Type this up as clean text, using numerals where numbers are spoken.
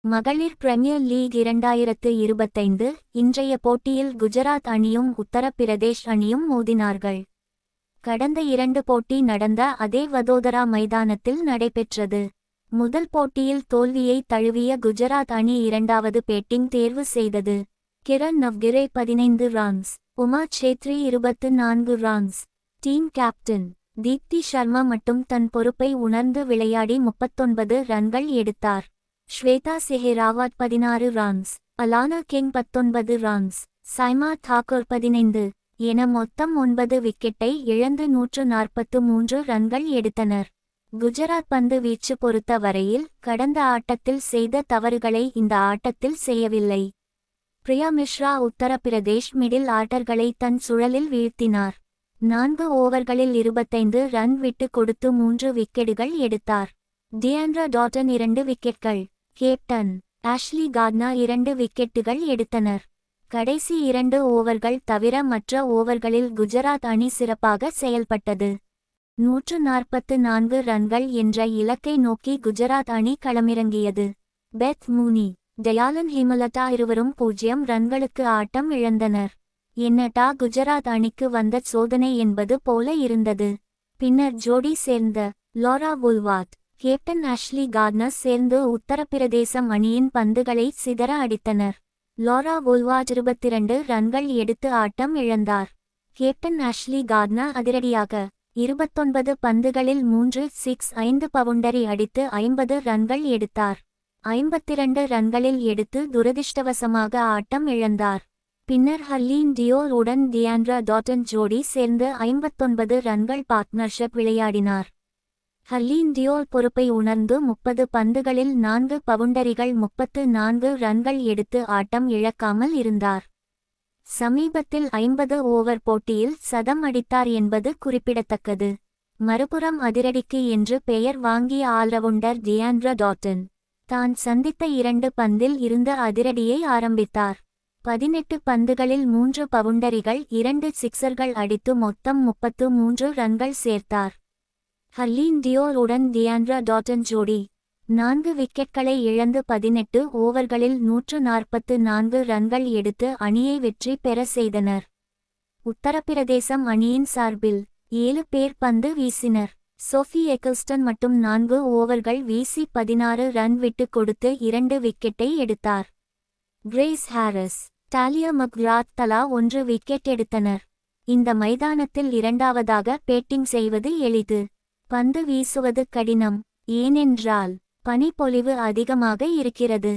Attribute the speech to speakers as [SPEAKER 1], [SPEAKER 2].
[SPEAKER 1] மகளிர் premier league 2025 இன்றைய போட்டியில் குஜராத் அணியும் உத்தரப்பிரதேஷ் அணியும் மோதினார்கள். கடந்த 2 போட்டி நடந்த அதே வதோதரா மைதானத்தில் நடைபெற்றது. முதல் போட்டியில் தோல்வியை தழுவிய குஜராத் அணி இரண்டாவது பேட்டிங் தேர்வு செய்தது. Kiran Navgire 15 runs, Uma Chetry 24 runs. Team captain Deepti Sharma மட்டும் தன் பொறுப்பை உணர்ந்து விளையாடி 39 ரன்கள் எடுத்தார். Shweta Sehrawat 16 runs, Alana King 19 runs, Saima Thakor 15 என மொத்தம் 9 விக்கெட்டை இழந்து 143 ரன்கள் எடுத்தனர். குஜராத் பந்து வீச்சு பொறுத்த வரையில் கடந்த ஆட்டத்தில் செய்த தவறுகளை இந்த ஆட்டத்தில் செய்யவில்லை. பிரியா மிஸ்ரா உத்தரப்பிரதேஷ் மிடில் ஆர்டர்களை தன் சுழலில் வீழ்த்தினார். 4 ஓவர்களில் 25 ரன் விட்டு கொடுத்து 3 விக்கெட்டுகள் எடுத்தார். டியாண்ட்ரா டாட்டன் 2 விக்கெட்கள். கேப்டன் ஆஷ்லி கார்ட்னர் 2 விக்கெட்டுகள் எடுத்தனர். கடைசி 2 ஓவர்கள் தவிர மற்ற ஓவர்களில் குஜராத் அணி சிறப்பாக செயல்பட்டது. 144 ரன்கள் என்ற இலக்கை நோக்கி குஜராத் அணி களமிறங்கியது. பெத் மூனி, டயாலன் ஹேமலதா இருவரும் 0 ரன்களுக்கு ஆட்டம் இழந்தனர். என்னடா குஜராத் அணிக்கு வந்த சோதனை என்பது போல இருந்தது. பின்னர் ஜோடி சேர்ந்த லாரா வுல்வாட், கேப்டன் ஆஷ்லி கார்ட்னர் சேர்ந்து உத்தரப்பிரதேசம் அணியின் பந்துகளை சிதற அடித்தனர். லாரா வுல்வாட் 22 ரன்கள் எடுத்து ஆட்டம் இழந்தார். கேப்டன் ஆஷ்லி கார்ட்னர் அதிரடியாக 29 பந்துகளில் 3 சிக்ஸ் 5 பவுண்டரி அடித்து 50 ரன்கள் எடுத்தார். 52 ரன்களில் எடுத்து துரதிர்ஷ்டவசமாக ஆட்டம் இழந்தார். பின்னர் ஹர்லீன் டியோல் உடன் டியாண்ட்ரா டாட்டன் ஜோடி சேர்ந்து 59 ரன்கள் பார்ட்னர்ஷிப் விளையாடினார். ஹர்லீன் டியோல் பொறுப்பை உணர்ந்து 30 பந்துகளில் 4 பவுண்டரிகள் 34 ரன்கள் எடுத்து ஆட்டம் இழக்காமல் இருந்தார். சமீபத்தில் 50 ஓவர் போட்டியில் சதம் அடித்தார் என்பது குறிப்பிடத்தக்கது. மறுபுறம் அதிரடிக்கு என்று பெயர் வாங்கிய ஆல்ரவுண்டர் டியாண்ட்ரா டாட்டன் தான் சந்தித்த 2 பந்தில் இருந்த அதிரடியை ஆரம்பித்தார். 18 பந்துகளில் 3 பவுண்டரிகள் 2 சிக்சர்கள் அடித்து மொத்தம் 33 ரன்கள் சேர்த்தார். ஹர்லீன் டியோல் உடன் டியாண்ட்ரா டாட்டன் ஜோடி 4 விக்கெட்களை இழந்து 18 ஓவர்களில் 144 ரன்கள் எடுத்து அணியை வெற்றி பெற செய்தனர். உத்தரப்பிரதேசம் அணியின் சார்பில் 7 பேர் பந்து வீசினர். சோஃபி எக்கிள்ஸ்டன் மட்டும் 4 ஓவர்கள் வீசி 16 ரன் விட்டு கொடுத்து 2 விக்கெட்டை எடுத்தார். கிரேஸ் ஹாரிஸ், டாலியா மக்ராத் தலா 1 விக்கெட் எடுத்தனர். இந்த மைதானத்தில் இரண்டாவதாக பேட்டிங் செய்வது எளிது, பந்து வீசுவது கடினம். ஏனென்றால் பனிப்பொழிவு அதிகமாக இருக்கிறது.